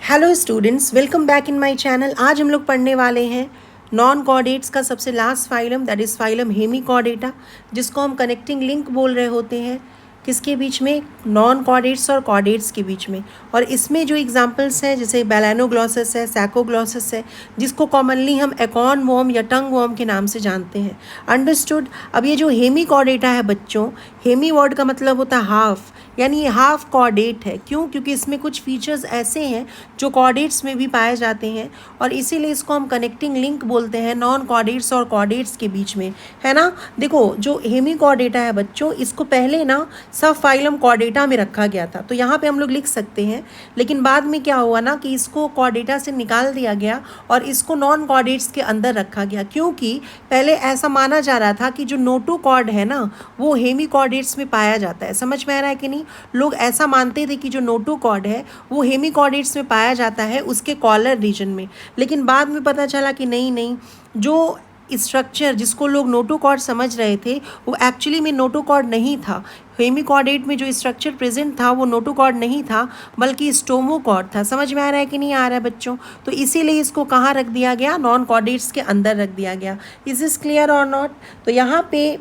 Hello students, welcome back in my channel. आज हम लोग पढ़ने वाले हैं नॉन कॉर्डेट्स का सबसे last phylum, that is phylum Hemichordata, जिसको हम कनेक्टिंग लिंक बोल रहे होते हैं। किसके बीच में? नॉन कॉर्डेट्स और कॉर्डेट्स के बीच में। और इसमें जो एग्जांपल्स हैं जैसे बैलेनोग्लॉसस है, सैकोग्लॉसस है, जिसको कॉमनली हम एकॉन वॉर्म या टंग वॉर्म के नाम से जानते हैं। अंडरस्टूड। अब ये जो हेमिकॉर्डेटा है बच्चों, हेमी वर्ड का मतलब होता है हाफ, यानी ये हाफ कॉर्डेट है। क्यों? क्योंकि इसमें कुछ फीचर्स ऐसे हैं जो कॉर्डेट्स में भी पाए जाते हैं और इसीलिए इसको हम कनेक्टिंग लिंक बोलते हैं नॉन कॉर्डेट्स और कॉर्डेट्स के बीच में, है ना। देखो, जो हेमिकॉर्डेटा है बच्चों, इसको पहले ना सब फाइलम कॉर्डेटा में रखा गया था, तो यहाँ पे हम लोग लिख सकते हैं। लेकिन बाद में क्या हुआ ना कि इसको कॉर्डेटा से निकाल दिया गया और इसको नॉन कॉर्डेट्स के अंदर रखा गया, क्योंकि पहले ऐसा माना जा रहा था कि जो नोटोकॉर्ड है ना वो हेमिकॉर्डेट्स में पाया जाता है। समझ में आ रहा है कि नहीं? लोग ऐसा मानते थे कि जो नोटोकॉर्ड है वो हेमिकॉर्डेट्स में पाया जाता है उसके कॉलर रीजन में। लेकिन बाद में पता चला कि नहीं, जो स्ट्रक्चर जिसको लोग नोटोकॉर्ड समझ रहे थे वो एक्चुअली में नोटोकॉर्ड नहीं था। हेमिकॉर्डेट में जो स्ट्रक्चर प्रेजेंट था वो नोटोकॉर्ड नहीं था बल्कि स्टोमोकॉर्ड था। समझ में आ रहा है कि नहीं आ रहा है बच्चों? तो इसीलिए इसको कहाँ रख दिया गया? नॉन कॉर्डेट्स के अंदर रख दिया गया। इज दिस क्लियर और नॉट? तो यहाँ पे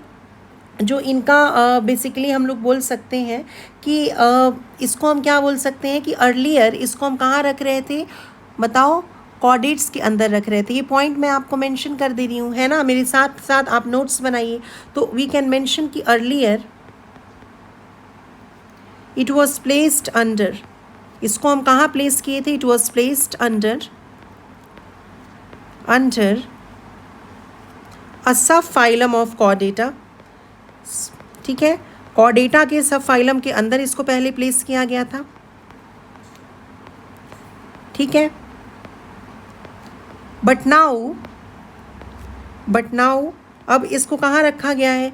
जो इनका बेसिकली हम लोग बोल सकते हैं कि इसको हम क्या बोल सकते हैं कि अर्लियर इसको हम कहाँ रख रहे थे? बताओ। कॉर्डेट्स के अंदर रख रहे थे। ये पॉइंट मैं आपको मेंशन कर दे रही हूँ, है ना। मेरे साथ साथ आप नोट्स बनाइए। तो वी कैन मेंशन कि earlier it was placed under, इसको हम कहाँ प्लेस किए थे? It was placed under a sub phylum of Chordata. ठीक है, कॉर्डेटा के सब फाइलम के अंदर इसको पहले प्लेस किया गया था। ठीक है, बट नाउ अब इसको कहाँ रखा गया है?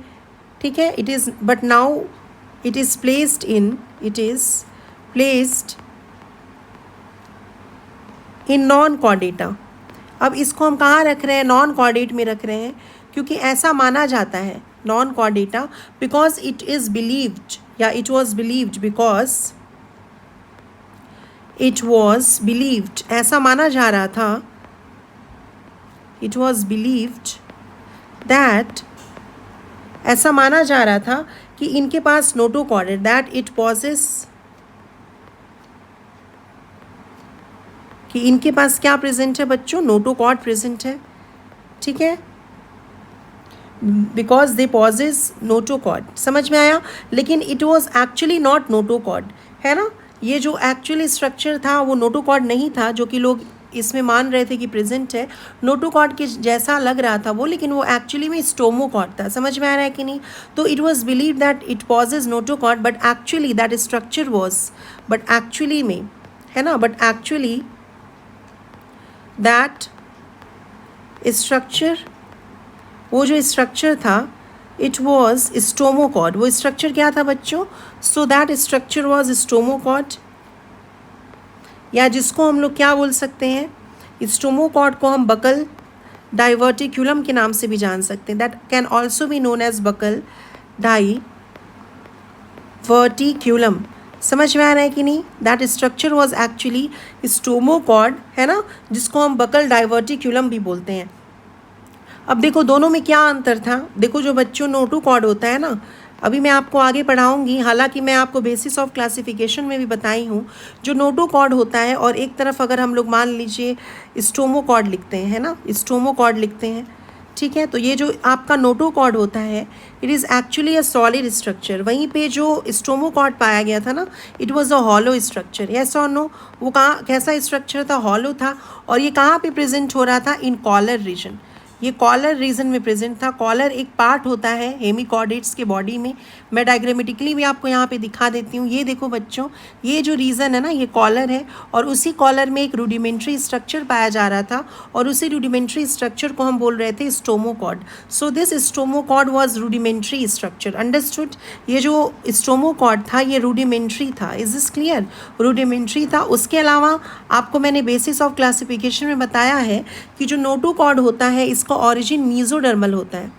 ठीक है, but now it is placed in non Chordata. अब इसको हम कहाँ रख रहे हैं? नॉन कॉर्डेट में रख रहे हैं, क्योंकि ऐसा माना जाता है non Chordata because it is believed, या it was believed because it was believed, ऐसा माना जा रहा था, इट वॉज बिलीव्ड दैट, ऐसा माना जा रहा था कि इनके पास नोटोकॉर्ड है, दैट इट पॉजेस, कि इनके पास क्या प्रेजेंट है बच्चों? नोटोकॉर्ड प्रेजेंट है। ठीक है, बिकॉज दे पॉजेस नोटोकॉर्ड। समझ में आया? लेकिन it was actually not notochord, है ना। ये जो एक्चुअली स्ट्रक्चर था वो नोटोकॉर्ड नहीं था, जो कि लोग इसमें मान रहे थे कि प्रेजेंट है। नोटोकॉर्ड के जैसा लग रहा था वो, लेकिन वो एक्चुअली में स्टोमोकॉर्ड था। समझ में आ रहा है कि नहीं? तो it was believe that it possesses notochord, but actually that structure was, but actually में, है ना, बट एक्चुअली दैट स्ट्रक्चर, वो जो स्ट्रक्चर था, इट वॉज स्टोमोकॉर्ड। वो स्ट्रक्चर क्या था बच्चों? So that structure was stomochord, या जिसको हम लोग क्या बोल सकते हैं? स्टोमोकॉर्ड को हम बकल डाइवर्टिक्यूलम के नाम से भी जान सकते हैं। That can also be known as buccal diverticulum. समझ में आ रहा है कि नहीं? That structure was actually stomochord, है ना, जिसको हम बकल डाइवर्टिक्यूलम भी बोलते हैं। अब देखो दोनों में क्या अंतर था। देखो, जो बच्चों नोटोकॉर्ड होता है ना, अभी मैं आपको आगे पढ़ाऊंगी, हालांकि मैं आपको बेसिस ऑफ क्लासिफिकेशन में भी बताई हूँ। जो नोटोकॉर्ड होता है और एक तरफ अगर हम लोग मान लीजिए स्टोमोकॉर्ड लिखते हैं, है ना, स्टोमोकॉर्ड लिखते हैं। ठीक है, तो ये जो आपका नोटोकॉर्ड होता है, it is actually a solid structure. वहीं पे जो स्टोमोकॉर्ड पाया गया था ना, it was a hollow structure. Yes और नो? वो कहाँ, कैसा स्ट्रक्चर था? हॉलो था। और ये कहाँ पे प्रेजेंट हो रहा था? इन कॉलर रीजन। ये कॉलर रीजन में प्रेजेंट था। कॉलर एक पार्ट होता है हेमिकॉर्डेट्स के बॉडी में। मैं डायग्रामेटिकली भी आपको यहाँ पे दिखा देती हूँ। ये देखो बच्चों, ये जो रीजन है ना, ये कॉलर है, और उसी कॉलर में एक रूडिमेंट्री स्ट्रक्चर पाया जा रहा था, और उसी रूडिमेंट्री स्ट्रक्चर को हम बोल रहे थे stomochord. So this stomochord was rudimentary structure. Understood? ये जो स्टोमोकॉर्ड था ये रूडिमेंट्री था। Is this clear? रूडिमेंट्री था। उसके अलावा आपको मैंने बेसिस ऑफ क्लासिफिकेशन में बताया है कि जो नोटोकॉर्ड होता है इसका ऑरिजिन मीजोडर्मल होता है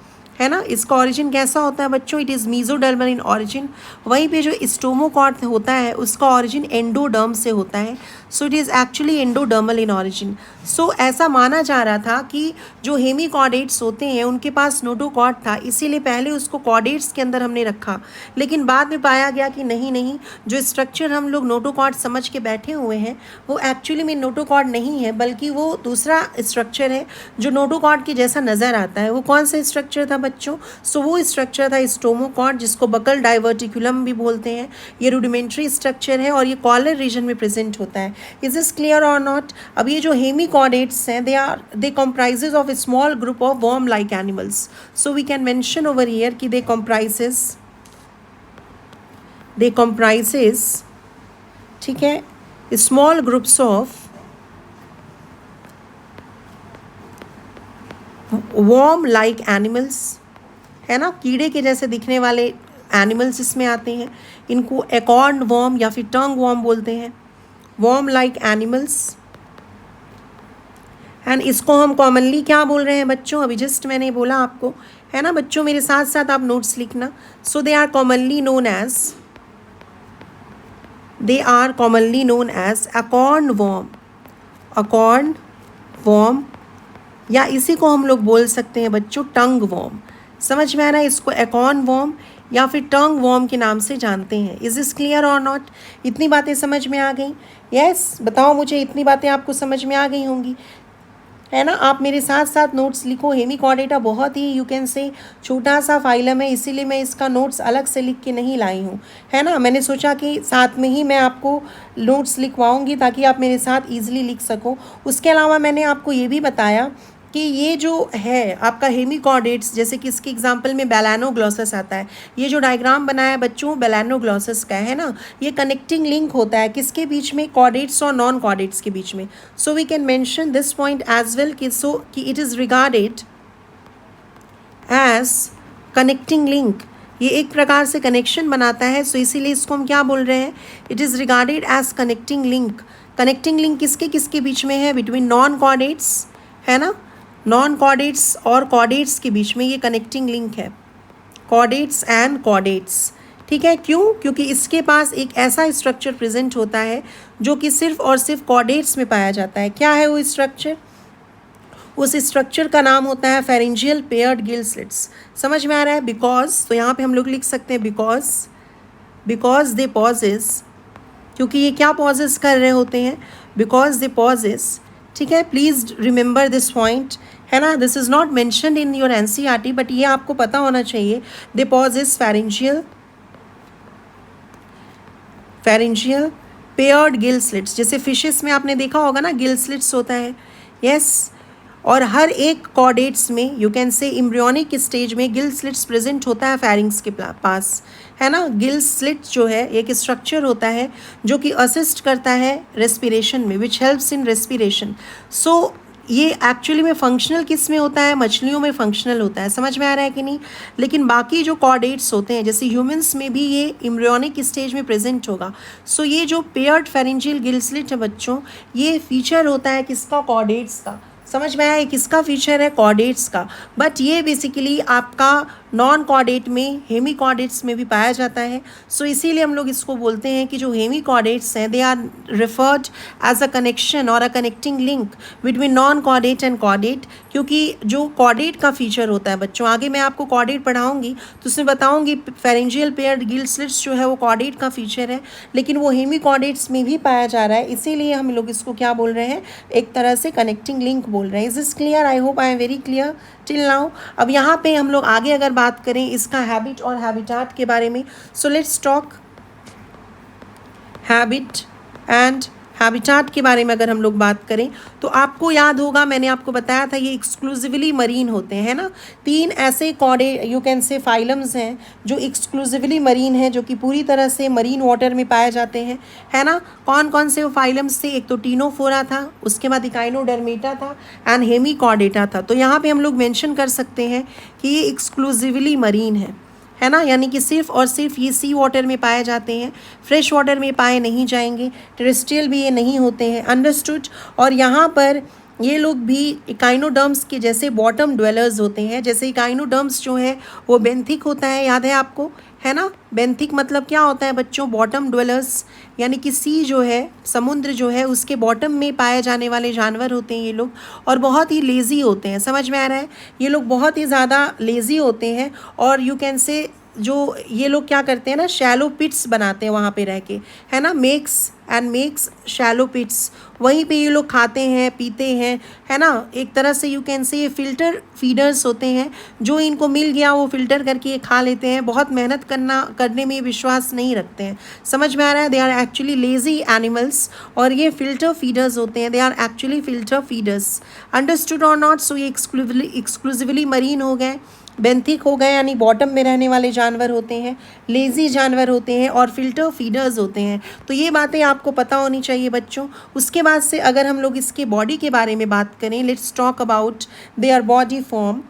है ना। इसका ऑरिजिन कैसा होता है बच्चों, it is mesodermal in origin. वहीं पे जो स्टोमोकॉट होता है उसका ऑरिजिन एंडोडर्म से होता है, so it is actually endodermal in origin. So ऐसा माना जा रहा था कि जो हेमिकॉर्डेट्स होते हैं उनके पास नोटोकॉर्ड था, इसीलिए पहले उसको कॉर्डेट्स के अंदर हमने रखा, लेकिन बाद में पाया गया कि नहीं नहीं, जो स्ट्रक्चर हम लोग नोटोकॉर्ड समझ के बैठे हुए हैं वो एक्चुअली में नोटोकॉर्ड नहीं है, बल्कि वो दूसरा स्ट्रक्चर है जो नोटोकॉर्ड के जैसा नज़र आता है। वो कौन सा स्ट्रक्चर था बच्चों, सो वो स्ट्रक्चर था स्टोमोकॉर्ड, जिसको बकल डाइवर्टिकुलम भी बोलते हैं। ये रूडिमेंट्री स्ट्रक्चर है और ये कॉलर रीजन में प्रेजेंट होता है। इज दिस क्लियर और नॉट। अब ये जो हेमिकॉर्डेट्स हैं दे comprises of a small group of worm like animals, so we can mention over here कि they comprises ठीक है small groups of worm like animals, है ना, कीड़े के जैसे दिखने वाले एनिमल्स इसमें आते हैं। इनको एकॉर्न वॉर्म या फिर टंग वॉर्म बोलते हैं, वॉर्म लाइक एनिमल्स। एंड इसको हम कॉमनली क्या बोल रहे हैं बच्चों, अभी जस्ट मैंने बोला आपको, है ना बच्चों, मेरे साथ साथ आप नोट्स लिखना। So they are commonly known as acorn worm, या इसी को हम लोग बोल सकते हैं बच्चों टंग वॉर्म। समझ में आ रहा है, इसको एकॉर्न वॉर्म या फिर टंग वॉर्म के नाम से जानते हैं। इज दिस क्लियर और नॉट। इतनी बातें समझ में आ गई, यस बताओ मुझे, इतनी बातें आपको समझ में आ गई होंगी, है ना। आप मेरे साथ साथ नोट्स लिखो। हेमिकॉर्डेटा बहुत ही यू कैन से छोटा सा फाइलम है, इसीलिए मैं इसका नोट्स अलग से लिख के नहीं लाई हूँ, है ना। मैंने सोचा कि साथ में ही मैं आपको नोट्स लिखवाऊँगी ताकि आप मेरे साथ ईजिली लिख सको। उसके अलावा मैंने आपको ये भी बताया कि ये जो है आपका हेमिकॉर्डेट्स, जैसे कि इसके एग्जांपल में बेलानोग्लॉसस आता है। ये जो डायग्राम बनाया है बच्चों बेलानोग्लॉसस का है ना, ये कनेक्टिंग लिंक होता है किसके बीच में, कॉर्डेट्स और नॉन कॉर्डेट्स के बीच में। So we can mention this point as well कि it is regarded as connecting link. ये एक प्रकार से कनेक्शन बनाता है, सो इसीलिए इसको हम क्या बोल रहे हैं, it is regarded as connecting link. Connecting link किसके किसके बीच में है, बिटवीन नॉन कॉर्डेट्स, है ना, नॉन कॉर्डेट्स और कॉर्डेट्स के बीच में ये कनेक्टिंग लिंक है, कॉर्डेट्स एंड कॉर्डेट्स। ठीक है, क्यों, क्योंकि इसके पास एक ऐसा स्ट्रक्चर प्रेजेंट होता है जो कि सिर्फ और सिर्फ कॉर्डेट्स में पाया जाता है। क्या है वो स्ट्रक्चर, उस स्ट्रक्चर का नाम होता है फेरेंजियल पेयर्ड गिल स्लिट्स। समझ में आ रहा है, बिकॉज, तो यहाँ पे हम लोग लिख सकते हैं बिकॉज दे पॉजेस, क्योंकि ये क्या पॉजेस कर रहे होते हैं, बिकॉज दे पॉजेस। ठीक है, प्लीज़ रिमेंबर दिस पॉइंट, है ना। This is not mentioned in your NCERT, but ये आपको पता होना चाहिए। They possess pharyngeal paired gill slits, जैसे फिशेस में आपने देखा होगा ना गिल स्लिट्स होता है, यस। और हर एक कॉर्डेट्स में यू कैन से एम्ब्रियोनिक स्टेज में गिल स्लिट्स प्रेजेंट होता है फेरिंग्स के पास, है ना। गिल स्लिट जो है एक स्ट्रक्चर होता है जो कि असिस्ट करता है रेस्पिरेशन में, विच हेल्प्स इन रेस्पिरेशन। सो ये एक्चुअली में फंक्शनल किस में होता है, मछलियों में फंक्शनल होता है। समझ में आ रहा है कि नहीं। लेकिन बाकी जो कॉर्डेट्स होते हैं जैसे ह्यूमंस में भी ये एम्ब्रियोनिक स्टेज में प्रेजेंट होगा। सो ये जो पेयर्ड फेरेंजियल गिल स्लिट है बच्चों, ये फीचर होता है किसका, कॉर्डेट्स का। समझ में आया, ये किसका फीचर है, कॉर्डेट्स का। बट ये बेसिकली आपका नॉन कॉर्डेट में, हेमिकॉर्डेट्स में भी पाया जाता है। सो इसीलिए हम लोग इसको बोलते हैं कि जो हेमिकॉर्डेट्स हैं they are referred as a connection और a connecting link between non chordate and chordate. क्योंकि जो कॉर्डेट का फीचर होता है बच्चों, आगे मैं आपको कॉर्डेट पढ़ाऊंगी तो उसमें बताऊंगी फेरेंजियल पेयर्ड गिल स्लिट्स जो है वो कॉर्डेट का फीचर है, लेकिन वो हेमिकॉर्डेट्स में भी पाया जा रहा है। इसीलिए हम लोग इसको क्या बोल रहे हैं, एक तरह से कनेक्टिंग लिंक बोल रहे हैं। Is this clear, I hope I am very clear till now. अब यहाँ पे हम लोग आगे अगर बात करें इसका हैबिट और हैबिटाट के बारे में, so let's talk habit and habitat के बारे में। अगर हम लोग बात करें तो आपको याद होगा मैंने आपको बताया था ये एक्सक्लूसिवली मरीन होते हैं, है ना। 3 ऐसे कॉर्डे यू कैन से फाइलम्स हैं जो एक्सक्लूसिवली मरीन हैं, जो कि पूरी तरह से मरीन वाटर में पाए जाते हैं, है ना। कौन कौन से वो फाइलम्स थे, एक तो टीनोफोरा था, उसके बाद इकाइनोडर्मेटा था एंड हेमिकॉर्डेटा था। तो यहाँ पे हम लोग मेंशन कर सकते हैं कि ये एक्सक्लूसिवली मरीन है ना, यानी कि सिर्फ और सिर्फ ये सी वाटर में पाए जाते हैं, फ्रेश वाटर में पाए नहीं जाएंगे, टेरेस्ट्रियल भी ये नहीं होते हैं। अंडरस्टूड। और यहाँ पर ये लोग भी इकाइनोडर्म्स के जैसे बॉटम ड्वेलर्स होते हैं। जैसे इकाइनोडर्म्स जो है वो बेंथिक होता है, याद है आपको, है ना। बेंथिक मतलब क्या होता है बच्चों, बॉटम ड्वेलर्स, यानी कि सी जो है, समुद्र जो है, उसके बॉटम में पाए जाने वाले जानवर होते हैं ये लोग, और बहुत ही लेज़ी होते हैं। समझ में आ रहा है, ये लोग बहुत ही ज़्यादा लेज़ी होते हैं। और यू कैन से जो ये लोग क्या करते हैं ना, शैलो पिट्स बनाते हैं वहाँ पे रह के, है ना, मेक्स शैलो पिट्स, वहीं पे ये लोग खाते हैं पीते हैं, है ना। एक तरह से यू कैन से ये फिल्टर फीडर्स होते हैं, जो इनको मिल गया वो फिल्टर करके ये खा लेते हैं। बहुत मेहनत करने में विश्वास नहीं रखते हैं। समझ में आ रहा है, they are actually lazy animals, और ये फिल्टर फीडर्स होते हैं, they are actually filter feeders. Understood और नॉट। सो ये एक्सक्लूसिवली मरीन हो गए, बेंथिक हो गए यानी बॉटम में रहने वाले जानवर होते हैं, लेज़ी जानवर होते हैं, और फिल्टर फीडर्स होते हैं। तो ये बातें आपको पता होनी चाहिए बच्चों। उसके बाद से अगर हम लोग इसके बॉडी के बारे में बात करें, let's talk about their body form.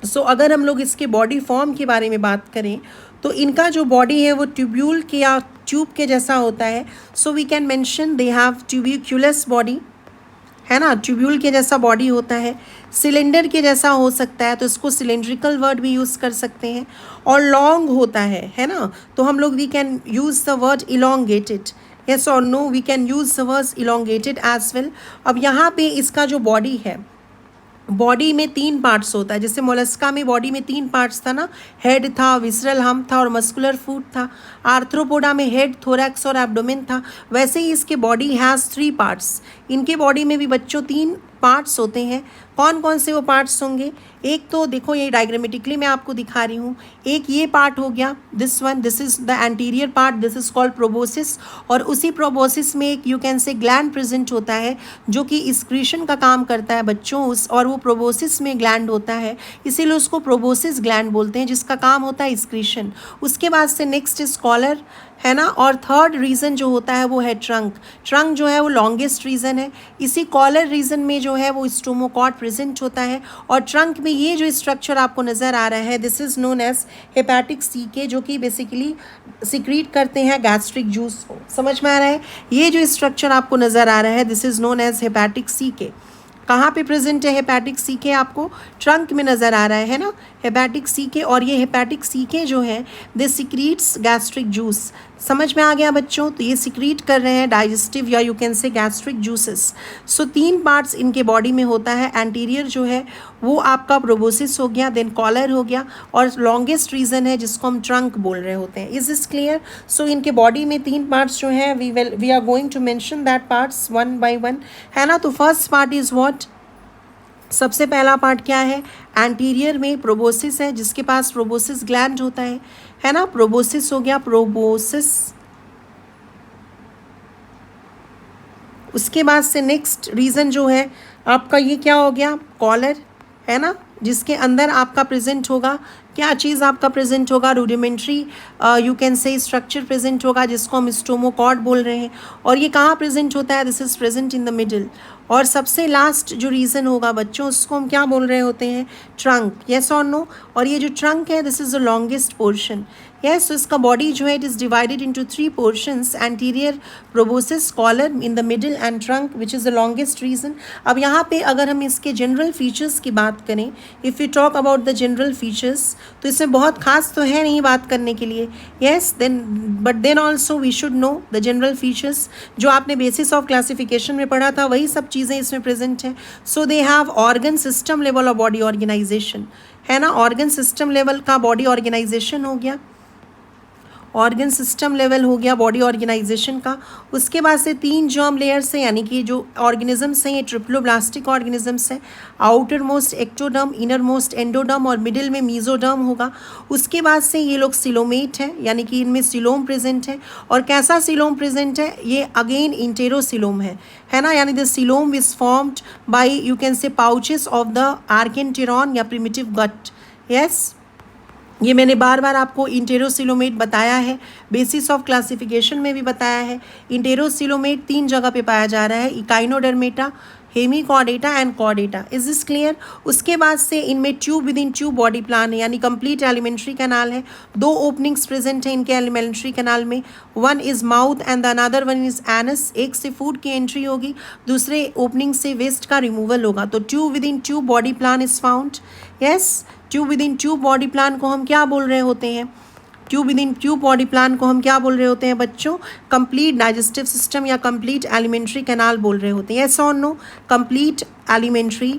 So अगर हम लोग इसके बॉडी फॉर्म के बारे में बात करें तो इनका जो बॉडी है वो ट्यूब्यूल के या ट्यूब के जैसा होता है। So we can mention they have tubiculous body, है ना, ट्यूब्यूल के जैसा बॉडी होता है। सिलेंडर के जैसा हो सकता है, तो इसको सिलेंड्रिकल वर्ड भी यूज़ कर सकते हैं। और लॉन्ग होता है ना, तो हम लोग we can use the word elongated. Yes और no, we can use the word elongated as well. अब यहाँ पे इसका जो बॉडी है, बॉडी में 3 पार्ट्स होता है। जैसे मोलस्का में बॉडी में 3 पार्ट्स था ना, हेड था, विसरल हम था, और मस्कुलर फूट था। आर्थ्रोपोडा में हेड, थोरैक्स और एब्डोमेन था। वैसे ही इसके बॉडी हैज़ 3 पार्ट्स। इनके बॉडी में भी बच्चों 3 पार्ट्स होते हैं। कौन कौन से वो पार्ट्स होंगे? एक तो देखो ये डायग्रामेटिकली मैं आपको दिखा रही हूँ। एक ये पार्ट हो गया, this one, this is the anterior part, this is called proboscis. और उसी प्रोबोसिस में एक यू कैन से ग्लैंड प्रेजेंट होता है जो कि एक्सक्रीशन का काम करता है बच्चों, और वो प्रोबोसिस में ग्लैंड होता है, इसीलिए उसको प्रोबोसिस ग्लैंड बोलते हैं, जिसका काम होता है एक्सक्रीशन। उसके बाद से नेक्स्ट इज कॉलर, है ना। और थर्ड रीजन जो होता है वो है ट्रंक। ट्रंक जो है वो लॉन्गेस्ट रीजन है। इसी कॉलर रीजन में जो है वो स्टोमोकॉट प्रेजेंट होता है। और ट्रंक में ये जो स्ट्रक्चर आपको नज़र आ रहा है, this is known as hepatic caeca, जो कि बेसिकली सिक्रीट करते हैं गैस्ट्रिक जूस को। समझ में आ रहा है, ये जो स्ट्रक्चर आपको नज़र आ रहा है, this is known as hepatic caeca. कहाँ पे प्रेजेंट है हेपेटिक सीके? आपको ट्रंक में नज़र आ रहा है ना, हेपेटिक सीके। और ये हेपेटिक सीके जो है दे सिक्रीट्स गैस्ट्रिक जूस। समझ में आ गया बच्चों? तो ये सिक्रीट कर रहे हैं डाइजेस्टिव या यू कैन से गैस्ट्रिक जूसेस। सो 3 पार्ट्स इनके बॉडी में होता है। एंटीरियर जो है वो आपका प्रोबोसिस हो गया, देन कॉलर हो गया, और लॉन्गेस्ट रीजन है जिसको हम ट्रंक बोल रहे होते हैं। Is this clear? सो इनके बॉडी में 3 पार्ट्स जो हैं, we are going to mention that parts one by one, है ना। तो फर्स्ट पार्ट इज़ व्हाट? सबसे पहला पार्ट क्या है? एंटीरियर में प्रोबोसिस है, जिसके पास प्रोबोसिस ग्लैंड होता है ना। प्रोबोसिस हो गया, प्रोबोसिस। उसके बाद से नेक्स्ट रीजन जो है आपका ये क्या हो गया? कॉलर, है ना, जिसके अंदर आपका प्रेजेंट होगा क्या चीज़? आपका प्रेजेंट होगा रूडिमेंट्री यू कैन से स्ट्रक्चर प्रेजेंट होगा, जिसको हम स्टोमोकॉड बोल रहे हैं। और ये कहाँ प्रेजेंट होता है? This is present in the middle. और सबसे लास्ट जो रीज़न होगा बच्चों, उसको हम क्या बोल रहे होते हैं? ट्रंक। येस और नो? और ये जो ट्रंक है, this is the longest portion. Yes, तो इसका बॉडी जो है it is divided into 3 portions, anterior, proboscis, collar, in the middle, and trunk which is the longest region. अब यहाँ पे अगर हम इसके जनरल फीचर्स की बात करें, if you talk about the general features, तो इसमें बहुत खास तो है नहीं बात करने के लिए। Yes, then but then also we should know the general features. जो आपने बेसिस ऑफ क्लासिफिकेशन में पढ़ा था वही सब चीज़ें इसमें प्रेजेंट हैं। So they have organ system level of body organisation, है ना। ऑर्गन सिस्टम लेवल का बॉडी ऑर्गेनाइजेशन हो गया, ऑर्गन सिस्टम लेवल हो गया बॉडी ऑर्गेनाइजेशन का। उसके बाद से 3 जर्म लेयर्स हैं, यानी कि जो ऑर्गेनिजम्स हैं ये ट्रिप्लोब्लास्टिक ऑर्गेनिजम्स हैं। Outer most ectoderm, inner most endoderm, और मिडिल में मीजोडर्म होगा। उसके बाद से ये लोग सिलोमेट हैं, यानी कि इनमें सिलोम प्रेजेंट है। और कैसा सिलोम प्रेजेंट है? ये अगेन इंटेरोसिलोम है ना, यानी the coelom is formed by you can say pouches of the archenteron या प्रिमिटिव गट। यस, ये मैंने बार बार आपको इंटेरोसिलोमेट बताया है, बेसिस ऑफ क्लासिफिकेशन में भी बताया है। इंटेरोसिलोमेट 3 जगह पे पाया जा रहा है, Echinodermata, Hemichordata and Chordata. Is this clear? उसके बाद से इनमें tube within tube body plan है, यानी कंप्लीट एलिमेंट्री कैनाल है। दो ओपनिंग्स प्रेजेंट है इनके एलिमेंट्री कैनाल में, one is mouth and the another one is anus. एक से फूड की एंट्री होगी, दूसरे ओपनिंग से वेस्ट का रिमूवल होगा। तो tube within tube body plan is found. Yes, tube within tube body plan को हम क्या बोल रहे होते हैं? Tube within tube body plan को हम क्या बोल रहे होते हैं बच्चों? कंप्लीट डाइजेस्टिव सिस्टम या कंप्लीट एलिमेंट्री कैनाल बोल रहे होते हैं। यस और नो? कंप्लीट एलिमेंट्री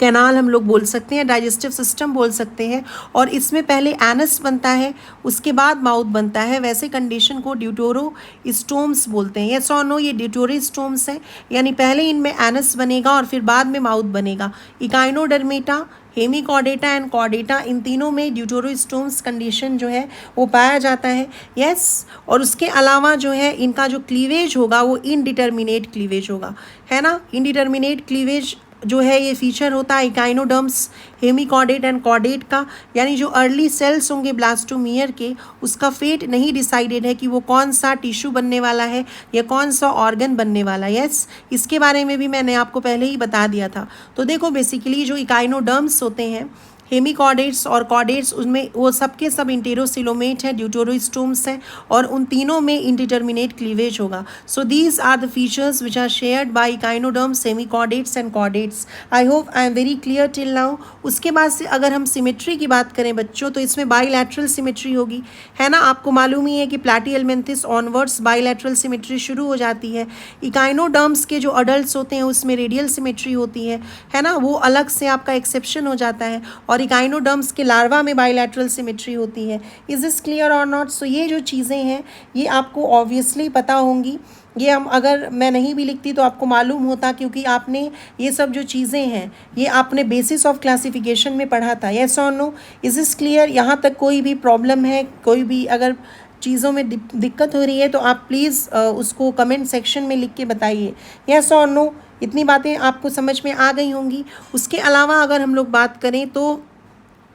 कैनाल हम लोग बोल सकते हैं, डाइजेस्टिव सिस्टम बोल सकते हैं। और इसमें पहले एनस बनता है, उसके बाद माउथ बनता है। वैसे कंडीशन को ड्यूटेरोस्टोम्स बोलते हैं। यस और नो? ये ड्यूटेरोस्टोम्स हैं, यानी पहले इनमें एनस बनेगा और फिर बाद में माउथ बनेगा। इकाइनोडर्मेटा, हेमीकॉर्डेटा एंड कॉर्डेटा, इन तीनों में ड्यूटेरोस्टोम्स कंडीशन जो है वो पाया जाता है। यस, और उसके अलावा जो है इनका जो क्लीवेज होगा वो इनडिटर्मिनेट क्लीवेज होगा, है ना। इनडिटर्मिनेट क्लीवेज जो है ये फीचर होता है इकाइनोडर्म्स, हेमीकॉर्डेट एंड कॉर्डेट का, यानी जो अर्ली सेल्स होंगे ब्लास्टोमियर के, उसका फेट नहीं डिसाइडेड है कि वो कौन सा टिश्यू बनने वाला है या कौन सा ऑर्गन बनने वाला है। यस, इसके बारे में भी मैंने आपको पहले ही बता दिया था। तो देखो बेसिकली जो इकाइनोडर्म्स होते हैं, हेमीकॉर्डेट्स और कॉर्डेट्स, उनमें वो सबके सब इंटेरोसिलोमेट है, ड्यूटेरोस्टोम्स हैं, और उन तीनों में इंडिटर्मिनेट क्लीवेज होगा। So these are the features which are shared by echinoderms, hemichordates and chordates. I hope I am very clear till now. उसके बाद से अगर हम सिमेट्री की बात करें बच्चों, तो इसमें बाईलैटरल सिमेट्री होगी, है ना। आपको मालूम ही है कि प्लैटिहेल्मिन्थस ऑनवर्ड्स बाईलैटरल सिमेट्री शुरू हो जाती है। इकाइनोडर्म्स के जो अडल्ट्स होते हैं उसमें रेडियल सिमेट्री होती है ना, वो अलग से आपका एक्सेप्शन हो जाता है। और इकाइनोडर्म्स के लार्वा में बाइलैटरल सिमेट्री होती है। इज दिस क्लियर और नॉट? सो ये जो चीज़ें हैं ये आपको ऑब्वियसली पता होंगी। ये हम अगर मैं नहीं भी लिखती तो आपको मालूम होता, क्योंकि आपने ये सब जो चीज़ें हैं ये आपने बेसिस ऑफ क्लासिफिकेशन में पढ़ा था। यस और नो? Is this clear? यहाँ तक कोई भी प्रॉब्लम है, कोई भी अगर चीज़ों में दिक्कत हो रही है तो आप प्लीज़ उसको कमेंट सेक्शन में लिख के बताइए। यस और नो? इतनी बातें आपको समझ में आ गई होंगी। उसके अलावा अगर हम लोग बात करें तो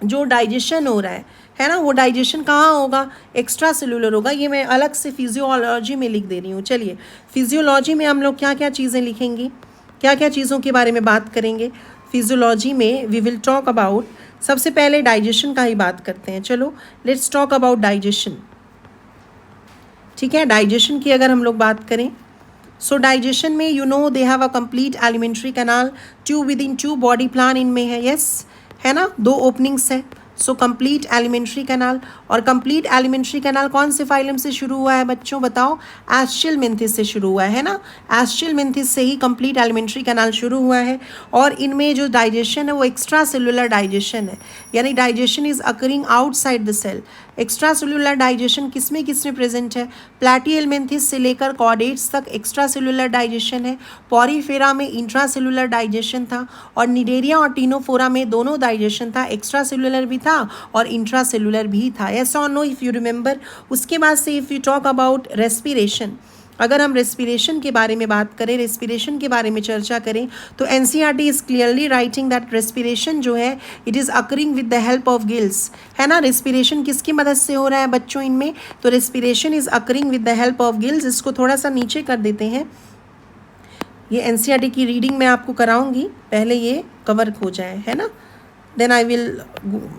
जो डाइजेशन हो रहा है ना, वो डाइजेशन कहाँ होगा? एक्स्ट्रा सेलुलर होगा। ये मैं अलग से फिजियोलॉजी में लिख दे रही हूँ। चलिए, फिजियोलॉजी में हम लोग क्या क्या चीज़ें लिखेंगे, क्या क्या चीज़ों के बारे में बात करेंगे फिजियोलॉजी में? वी विल टॉक अबाउट, सबसे पहले डाइजेशन का ही बात करते हैं। चलो, लेट्स टॉक अबाउट डाइजेशन। ठीक है, डाइजेशन की अगर हम लोग बात करें, सो डाइजेशन में you know they have a complete alimentary canal, tube within tube body plan इनमें है। यस, है ना, दो ओपनिंग्स है। सो कंप्लीट एलिमेंट्री कैनाल, और कंप्लीट एलिमेंट्री कैनाल कौन से फाइलम से शुरू हुआ है बच्चों बताओ? एस्चिलमिन्थिस से शुरू हुआ है ना। एस्चिलमिन्थिस से ही कंप्लीट एलिमेंट्री कैनाल शुरू हुआ है। और इनमें जो डाइजेशन है वो एक्स्ट्रा सेलुलर डाइजेशन है, यानी digestion is occurring outside the cell. Extra cellular digestion किसमें प्रेजेंट है? प्लैटिहेल्मिन्थिस से लेकर कॉर्डेट्स तक एक्स्ट्रा सेलुलर डाइजेशन है। पॉरीफेरा में इंट्रा सेलुलर डाइजेशन था, और निडेरिया और टीनोफोरा में दोनों डाइजेशन था, एक्स्ट्रा सेलुलर भी था और इंट्रा सेलुलर भी था। यस और नो? If you remember. उसके बाद से if you talk about respiration, अगर हम रेस्पिरेशन के बारे में बात करें, रेस्पिरेशन के बारे में चर्चा करें, तो NCERT is clearly writing that respiration जो है it is occurring with the help of gills, है ना। रेस्पिरेशन किसकी मदद से हो रहा है बच्चों इनमें? तो respiration is occurring with the help of gills. इसको थोड़ा सा नीचे कर देते हैं। ये एनसीईआरटी की रीडिंग मैं आपको कराऊंगी, पहले ये कवर हो जाए, है ना, देन आई विल,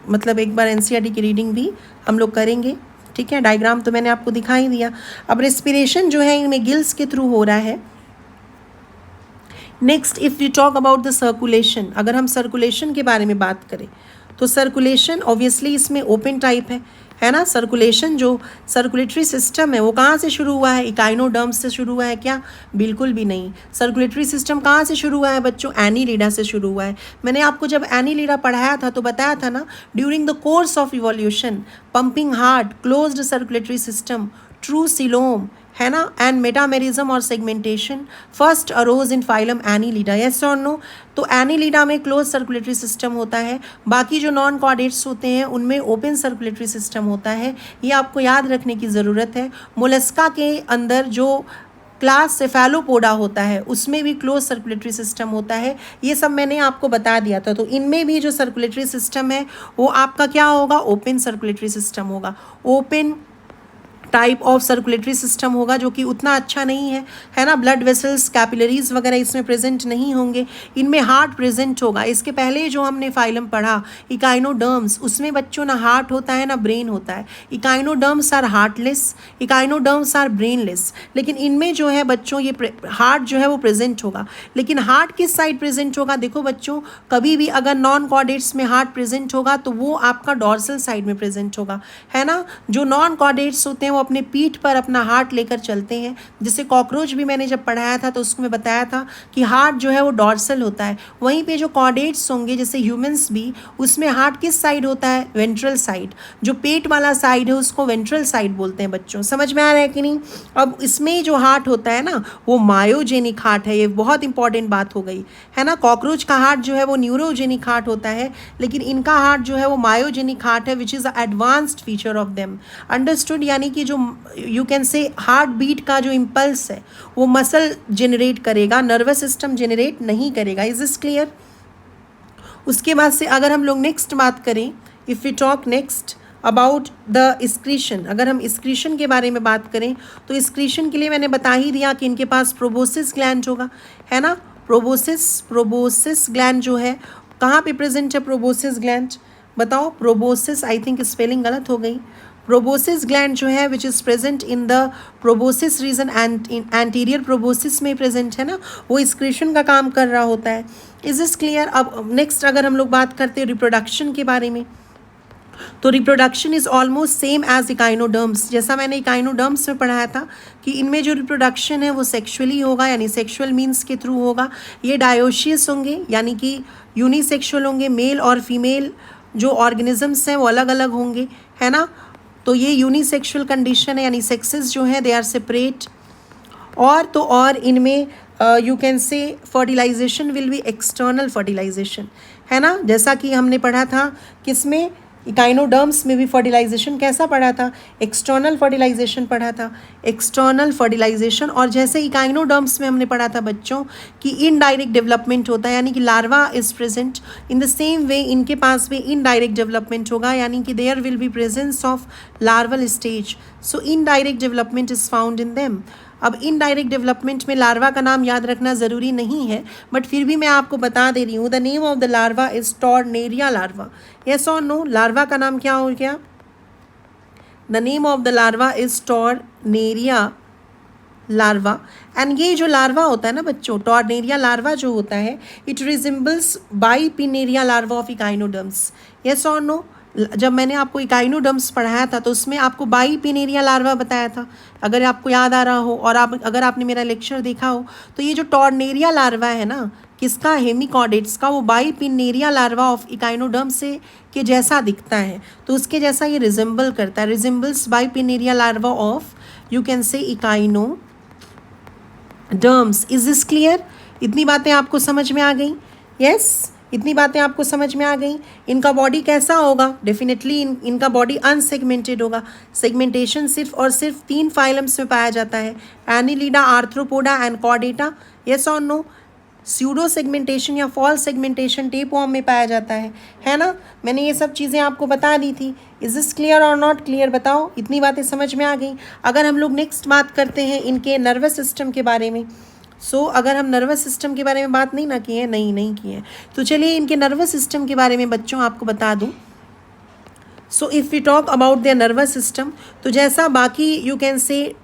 मतलब एक बार एनसीईआरटी की रीडिंग भी हम लोग करेंगे। ठीक है, डायग्राम तो मैंने आपको दिखा ही दिया। अब रेस्पिरेशन जो है इनमें गिल्स के थ्रू हो रहा है। Next, if we talk about the circulation, अगर हम सर्कुलेशन के बारे में बात करें तो सर्कुलेशन ऑब्वियसली इसमें ओपन टाइप है ना। सर्कुलेशन जो सर्कुलेटरी सिस्टम है वो कहाँ से शुरू हुआ है? इकाइनोडर्म्स से शुरू हुआ है क्या? बिल्कुल भी नहीं। सर्कुलेटरी सिस्टम कहाँ से शुरू हुआ है बच्चों? एनीलिडा से शुरू हुआ है। मैंने आपको जब एनीलिडा पढ़ाया था तो बताया था ना, during the course of evolution, pumping heart, closed circulatory system, true coelom, है ना, एंड मेटामेरिज्म और सेगमेंटेशन फर्स्ट अरोज इन फाइलम एनीलिडा। यस और नो? तो एनीलिडा में क्लोज सर्कुलेटरी सिस्टम होता है, बाकी जो नॉन कॉर्डेट्स होते हैं उनमें ओपन सर्कुलेटरी सिस्टम होता है। ये आपको याद रखने की ज़रूरत है। मोलस्का के अंदर जो क्लास सेफेलोपोडा होता है उसमें भी क्लोज सर्कुलेटरी सिस्टम होता है। ये सब मैंने आपको बता दिया था। तो इनमें भी जो सर्कुलेटरी सिस्टम है वो आपका क्या होगा? ओपन सर्कुलेटरी सिस्टम होगा। Open type of circulatory system होगा जो कि उतना अच्छा नहीं है ना। ब्लड वेसल्स, कैपिलरीज वगैरह इसमें प्रेजेंट नहीं होंगे। इनमें हार्ट प्रेजेंट होगा। इसके पहले जो हमने फाइलम पढ़ा इकाइनोडर्म्स, उसमें बच्चों ना हार्ट होता है ना ब्रेन होता है। Echinoderms are heartless, echinoderms are brainless. लेकिन इनमें जो है बच्चों ये हार्ट जो है वो प्रेजेंट होगा। लेकिन हार्ट किस साइड प्रेजेंट होगा? देखो बच्चों, कभी भी अगर नॉन कॉर्डेट्स में हार्ट प्रेजेंट होगा तो वो आपका डॉर्सल साइड में प्रेजेंट होगा, है ना। जो नॉन कॉर्डेट्स होते हैं वो अपने पीठ पर अपना हार्ट लेकर चलते हैं। जैसे कॉकरोच भी मैंने जब पढ़ाया था तो उसमें बताया था कि हार्ट जो है वो डॉर्सल होता है। वहीं पे जो कॉर्डेट्स होंगे जैसे ह्यूमंस भी, उसमें हार्ट किस साइड होता है? Ventral side. जो पेट वाला साइड है उसको वेंट्रल साइड बोलते हैं बच्चों। समझ में आ रहा है कि नहीं? अब इसमें जो हार्ट होता है ना वो मायोजेनिक हार्ट है। ये बहुत इंपॉर्टेंट बात हो गई, है ना। कॉकरोच का हार्ट जो है वो न्यूरोजेनिक हार्ट होता है, लेकिन इनका हार्ट जो है वो मायोजेनिक हार्ट है, which is a advanced feature of them. Understood? यानी कि जो you can say heart beat का जो इम्पल्स है वो मसल जनरेट करेगा, नर्वस सिस्टम जनरेट नहीं करेगा। Is this clear? उसके बाद से अगर हम लोग नेक्स्ट बात करें, if we talk next about the excretion, अगर हम एक्सक्रीशन के बारे में बात करें तो एक्सक्रीशन के लिए मैंने बता ही दिया कि इनके पास प्रोबोसिस ग्लैंड होगा, है ना। प्रोबोसिस ग्लैंड जो है कहाँ पे प्रेजेंट है? प्रोबोसिस ग्लैंड बताओ। प्रोबोसिस, आई थिंक स्पेलिंग गलत हो गई। प्रोबोसिस ग्लैंड जो है which is present in the proboscis region and in anterior proboscis में प्रेजेंट है ना, वो एक्सक्रीशन का काम कर रहा होता है। Is this clear? अब नेक्स्ट अगर हम लोग बात करते हैं रिप्रोडक्शन के बारे में, तो reproduction is almost same as echinoderms. जैसा मैंने इकाइनोडर्म्स में पढ़ाया था कि इनमें जो रिप्रोडक्शन है वो सेक्सुअली होगा, यानी सेक्सुअल मीन्स के थ्रू होगा। ये डायोशियस होंगे, यानी कि यूनिसेक्सुअल होंगे। मेल और फीमेल जो ऑर्गेनिजम्स हैं वो अलग अलग होंगे, है ना। तो ये यूनिसेक्सुअल कंडीशन है, यानी सेक्सेस जो हैं दे आर सेपरेट। और तो और इनमें you can say fertilization will be external fertilization, है ना। जैसा कि हमने पढ़ा था किसमें, इकाइनोडर्म्स में भी फर्टिलाइजेशन कैसा पढ़ा था? एक्सटर्नल फर्टिलाइजेशन पढ़ा था, एक्सटर्नल फर्टिलाइजेशन। और जैसे इकाइनोडर्म्स में हमने पढ़ा था बच्चों कि इनडायरेक्ट डेवलपमेंट होता है, यानी कि larva is present. In the same way इनके पास भी इनडायरेक्ट डेवलपमेंट होगा, यानी कि there will be presence of larval stage. So indirect development is found in them. अब इनडायरेक्ट डेवलपमेंट में लार्वा का नाम याद रखना ज़रूरी नहीं है, बट फिर भी मैं आपको बता दे रही हूँ। The name of the larva is tornaria larva. Yes और नो? लार्वा का नाम क्या हो गया? The name of the larva is tornaria larva. And ये जो लार्वा होता है ना बच्चों, टॉर्नेरिया लार्वा जो होता है, it resembles bipinnaria larva of echinoderms. Yes और नो? जब मैंने आपको इकाइनोडर्म्स पढ़ाया था तो उसमें आपको बाइपिनेरिया लार्वा बताया था, अगर आपको याद आ रहा हो। और अगर आपने मेरा लेक्चर देखा हो तो ये जो टॉर्नेरिया लार्वा है ना, किसका? हेमिकॉर्डेट्स का, वो बाइपिनेरिया लार्वा ऑफ इकाइनोडर्म से के जैसा दिखता है, तो उसके जैसा ये रिजेंबल करता है। Resembles bipinnaria larva of you can से इकाइनोडर्म्स। Is this clear? इतनी बातें आपको समझ में आ गई? यस, इतनी बातें आपको समझ में आ गई। इनका बॉडी कैसा होगा? डेफिनेटली इनका बॉडी अनसेगमेंटेड होगा। सेगमेंटेशन सिर्फ और सिर्फ 3 फाइलम्स में पाया जाता है, Annelida, arthropoda and Chordata. Yes और नो? स्यूडो सेगमेंटेशन या फॉल्स सेगमेंटेशन टेपवर्म में पाया जाता है ना। मैंने ये सब चीज़ें आपको बता दी थी। इज दिस क्लियर और नॉट क्लियर? बताओ, इतनी बातें समझ में आ गई। अगर हम लोग नेक्स्ट बात करते हैं इनके नर्वस सिस्टम के बारे में, अगर हम नर्वस सिस्टम के बारे में बात नहीं किए हैं, नहीं किए हैं, तो चलिए इनके नर्वस सिस्टम के बारे में बच्चों आपको बता दूं। If we talk about their nervous system, तो जैसा बाकी you can say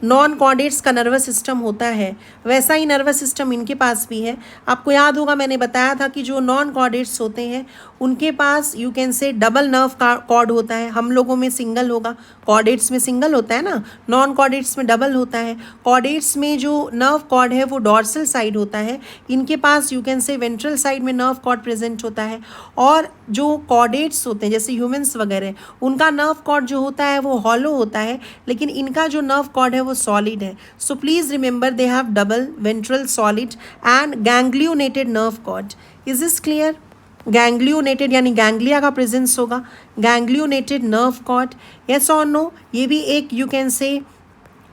non chordates का नर्वस सिस्टम होता है वैसा ही नर्वस सिस्टम इनके पास भी है। आपको याद होगा मैंने बताया था कि जो नॉन कॉर्डेट्स होते हैं उनके पास you can say double nerve cord होता है। हम लोगों में सिंगल होगा, कॉर्डेट्स में सिंगल होता है ना, नॉन कॉर्डेट्स में डबल होता है। कॉर्डेट्स में जो नर्व कॉर्ड है वो डॉर्सल साइड होता है, इनके पास you can say ventral side में नर्व कॉर्ड प्रेजेंट होता है। और जो कॉर्डेट्स होते हैं जैसे ह्यूमंस वगैरह, उनका नर्व कॉर्ड जो होता है वो हॉलो होता है, लेकिन इनका जो नर्व कॉर्ड है वो सॉलिड है। So please remember they have double ventral solid and ganglionated nerve cord. Is this clear? Ganglionated यानी गैंग्लिया का प्रेजेंस होगा, गैंग्लियोनेटेड नर्व कॉर्ड। यस और नो? ये भी एक यू कैन से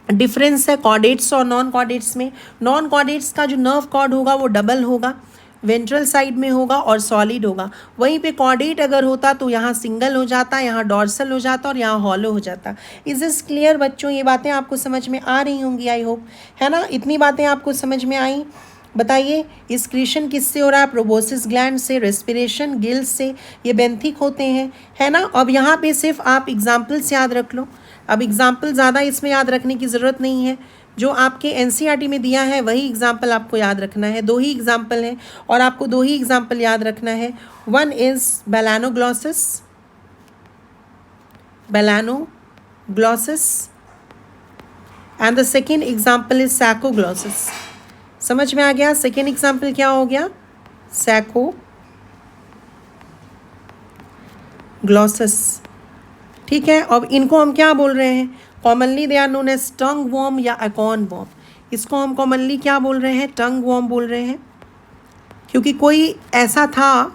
डिफरेंस है कॉर्डेट्स और नॉन कॉर्डेट्स में। नॉन कॉर्डेट्स का जो नर्व कॉर्ड होगा वो डबल होगा, वेंट्रल साइड में होगा और सॉलिड होगा। वहीं पे कॉर्डेट अगर होता तो यहाँ सिंगल हो जाता, यहाँ डॉर्सल हो जाता और यहाँ हॉलो हो जाता। इज दिस क्लियर बच्चों? ये बातें आपको समझ में आ रही होंगी आई होप, है ना? इतनी बातें आपको समझ में आई। बताइए एक्सक्रीशन किससे हो रहा है? प्रोबोसिस ग्लैंड से, रेस्पिरेशन गिल्स से, ये बेंथिक होते हैं, है ना? अब यहाँ पे सिर्फ आप एग्जाम्पल्स याद रख लो। अब एग्जाम्पल ज़्यादा इसमें याद रखने की ज़रूरत नहीं है, जो आपके एनसीईआरटी में दिया है वही एग्जाम्पल आपको याद रखना है। 2 ही एग्जाम्पल हैं और आपको 2 ही एग्जाम्पल याद रखना है। One is Balanoglossus, and the second example is Saccoglossus. समझ में आ गया? सेकेंड एग्जाम्पल क्या हो गया? सैकोग्लॉसिस। ठीक है, अब इनको हम क्या बोल रहे हैं? Commonly they are known as tongue worm या अकॉन वॉर्म। इसको हम कॉमनली क्या बोल रहे हैं? टंग वॉर्म बोल रहे हैं, क्योंकि कोई ऐसा था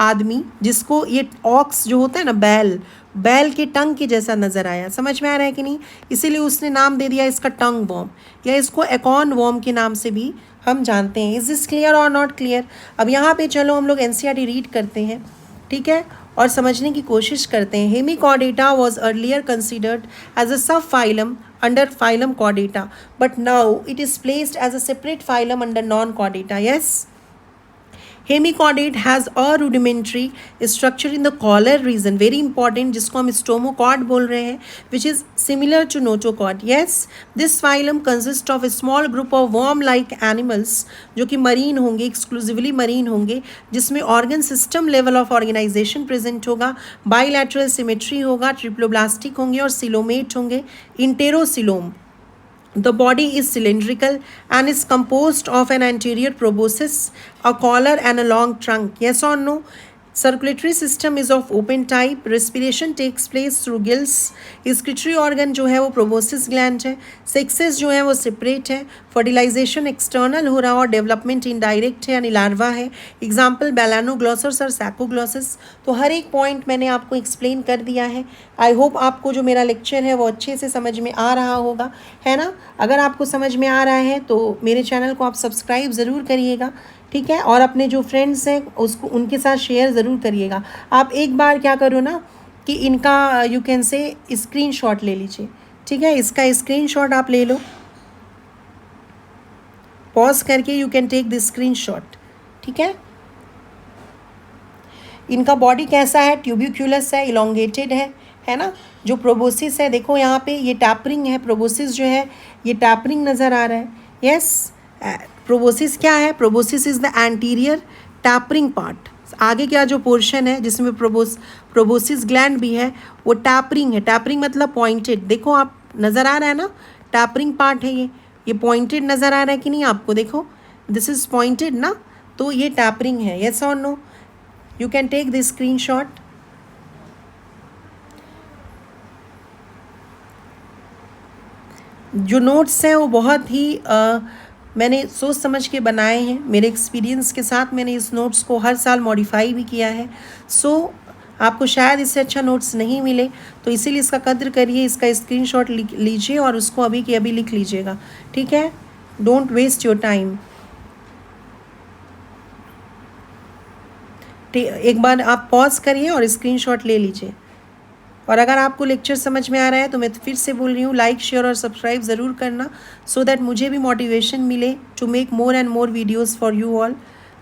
आदमी जिसको ये ऑक्स जो होता है ना, बैल के टंग के जैसा नज़र आया। समझ में आ रहा है कि नहीं? इसीलिए उसने नाम दे दिया इसका टंग वॉर्म, या इसको एकॉन वॉर्म के नाम से भी हम जानते हैं। इज दिस क्लियर और नॉट क्लियर? अब यहाँ पे चलो हम लोग एनसीईआरटी रीड करते हैं, ठीक है, और समझने की कोशिश करते हैं। Hemichordata was earlier considered as a sub phylum under phylum Chordata, but now it is placed as a separate phylum under non Chordata. Yes, hemichordate has a rudimentary structure in the collar region, very important, जिसको हम stomochord बोल रहे हैं, which is similar to notochord. Yes, this phylum consist of a small group of worm like animals, जो कि marine होंगे, exclusively marine होंगे, जिसमें organ system level of organization present होगा, बाईलैटरल सिमेट्री होगा, ट्रिप्लोब्लास्टिक होंगे और सिलोमेट होंगे, इंटेरोसिलोम। The body is cylindrical and is composed of an anterior proboscis, a collar and a long trunk. Yes or no? Circulatory system is of open type. Respiration takes place through gills. Excretory organ जो है वो proboscis gland है. Sexes जो है वो separate है. Fertilization external हो रहा और development indirect है यानी larva है. Example Balanoglossus और Saccoglossus. तो हर एक point मैंने आपको explain कर दिया है. I hope आपको जो मेरा lecture है वो अच्छे से समझ में आ रहा होगा, है ना? अगर आपको समझ में आ रहा है तो मेरे चैनल को आप सब्सक्राइब ज़रूर करिएगा, ठीक है, और अपने जो फ्रेंड्स हैं उसको उनके साथ शेयर ज़रूर करिएगा। आप एक बार क्या करो ना कि इनका यू कैन से स्क्रीनशॉट ले लीजिए, ठीक है, इसका स्क्रीनशॉट आप ले लो, पॉज करके you can take the screenshot, ठीक है। इनका बॉडी कैसा है? ट्यूबिकुलस है, इलोंगेटेड है ना? जो प्रोबोसिस है, देखो यहाँ पे ये टैपरिंग है, प्रोबोसिस जो है ये टैपरिंग नज़र आ रहा है। यस, प्रोबोसिस क्या है? Proboscis is the anterior tapering part. आगे का जो पोर्शन है जिसमें प्रोबोसिस ग्लैंड भी है वो टैपरिंग है। टैपरिंग मतलब पॉइंटेड। देखो आप, नज़र आ रहा है ना, टैपरिंग पार्ट है ये पॉइंटेड नज़र आ रहा है कि नहीं आपको? देखो दिस इज़ पॉइंटेड ना, तो ये टैपरिंग है। येस और no? You can take this screenshot. जो नोट्स हैं वो बहुत ही मैंने सोच समझ के बनाए हैं, मेरे एक्सपीरियंस के साथ मैंने इस नोट्स को हर साल मॉडिफाई भी किया है। सो आपको शायद इससे अच्छा नोट्स नहीं मिले, तो इसीलिए इसका कद्र करिए, इसका स्क्रीनशॉट लीजिए और उसको अभी के अभी लिख लीजिएगा, ठीक है? Don't waste your time. एक बार आप पॉज करिए और स्क्रीनशॉट ले लीजिए। और अगर आपको लेक्चर समझ में आ रहा है तो मैं फिर से बोल रही हूँ, लाइक शेयर और सब्सक्राइब ज़रूर करना, सो दैट मुझे भी मोटिवेशन मिले to make more and more videos for you all.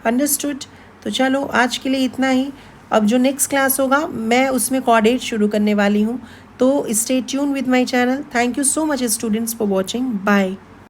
Understood? तो चलो आज के लिए इतना ही। अब जो नेक्स्ट क्लास होगा मैं उसमें कॉर्डेट शुरू करने वाली हूँ, तो stay tune with my channel. Thank you so much students for watching. Bye.